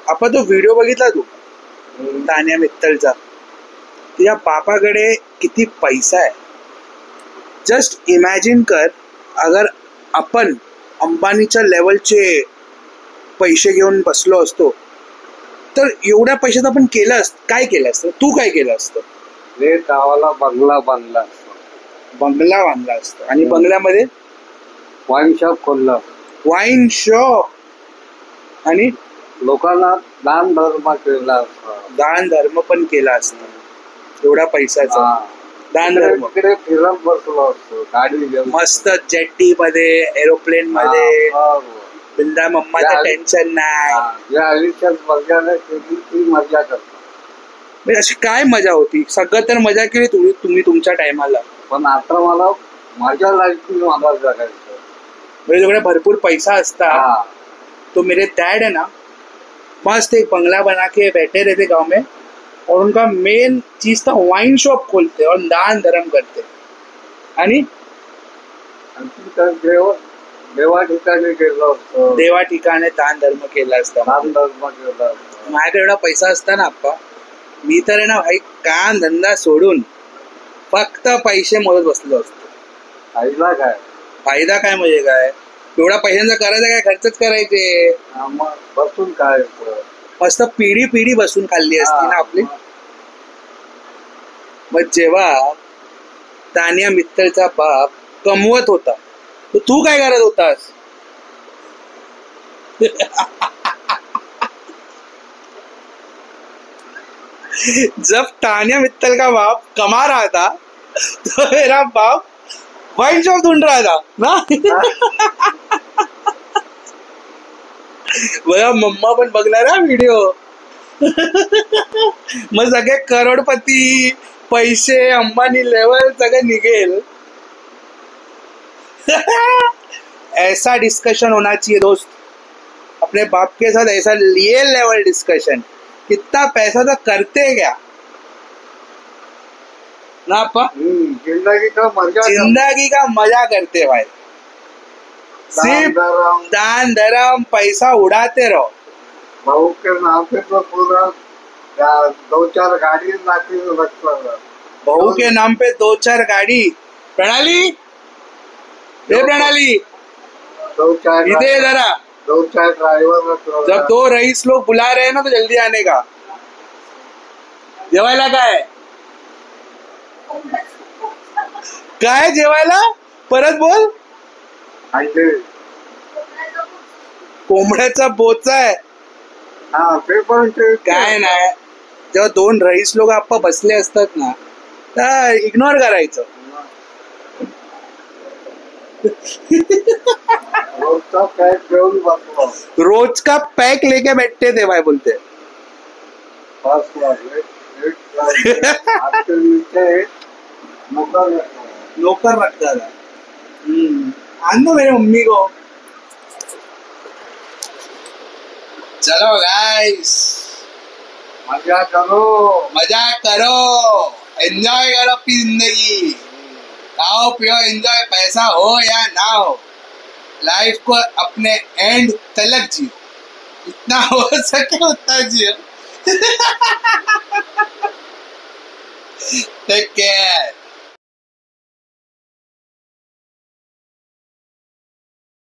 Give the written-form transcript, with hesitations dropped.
आपण तो व्हिडिओ बघितला तू तान्या मित्तलचा, तुझ्या बापाकडे किती पैसा आहे. जस्ट इमॅजिन कर, अगर आपण अंबानीच्या लेवलचे पैसे घेऊन बसलो असतो तर एवढ्या पैशात आपण काय केलं असतं. तू काय केलं असतं? गावाला बंगला बांधला असतं आणि बंगल्यामध्ये वाईन शॉप खोललं. वाईन शॉप आणि लोकांना दान धर्म केला असता. दान धर्म पण केला असता एवढ्या पैशाचा. दान धर्म फिरत बसलो असतो गाडी मस्त, जेट्टी मध्ये, एरोप्लेन मध्ये, बिंदा मम्माचं टेन्शन नाही. आयुष्यात मजा करतो. अशी काय मजा होती. सगळं तर मजा केली तुम्ही तुमच्या टायमाला. पण आता मला माझ्या लाईफ मला जगायचं. तुझ्याकडे भरपूर पैसा असता तो मेरे डैड है ना, मस्त एक बंगला बना के बैठे रहते गांव में और उनका मेन चीज था वाइन शॉप खोलते और दान धर्म करते. आणि देवा ठिकाणी गेलो असतो. देवा ठिकाणी दान धर्म केला असता. माझ्याकडे एवढा पैसा असता ना आप्पा, मी तर आहे ना भाई काम धंदा सोडून फक्त पैसे मोजत बसलो असतो. फायदा काय म्हणजे काय, एवढा पैशांचा करायचा काय, खर्चच करायचे. बसून काय मस्त पिढी बसून खाल्ली असती ना आपली. मग जेव्हा तान्या मित्तलचा बाप कमवत होता तर तू काय करत होतास? जब तान्या मित्तल का बाप कमा रहा था तो मेरा बाप वाइन शॉप ढूंढ रहा था ना. बघा मम्मा पण बघणार हा व्हिडिओ. मग सगळे करोडपती, पैसे, अंबानी लेवल सगळं निघेल. ऐसा डिस्कशन होना चाहिए दोस्त अपने बाप के साथ. ऐसा ये लेवल डिस्कशन, कितना पैसा तो करते क्या ना आपा. जिंदगी का मजा करते भाई. सिर्फ दान धर्म पैसा उड़ाते रहो. बहू के नाम पे तो पूरा 2-4 गाड़ी लाके रखता. बहू के नाम पे 2-4 गाड़ी. प्रणाली, प्रणाली इधर जरा. 2-4 ड्राइवर रखता. जब 2 रईस लोग बुला रहे हैं ना तो जल्दी आने का. जेवायला काय जेवायला परत बोल. कोंबड्याचा बोचा आहे. काय नाही, जेव्हा 2 रईस लोक आप्पा बसले असतात ना तर इग्नोर करायचं. रोज का पैक लेके बैठते थे भाई बोलते. नौकर रखता था. आन दो मेरे मम्मी को. चलो गाइस, मजा करो, एंजॉय करो अपनी जिंदगी. खाओ पियो, एंजॉय. पैसा हो या ना हो, लाइफ को अपने एंड तलक जियो. इतना हो सके उतना जियो. Take care.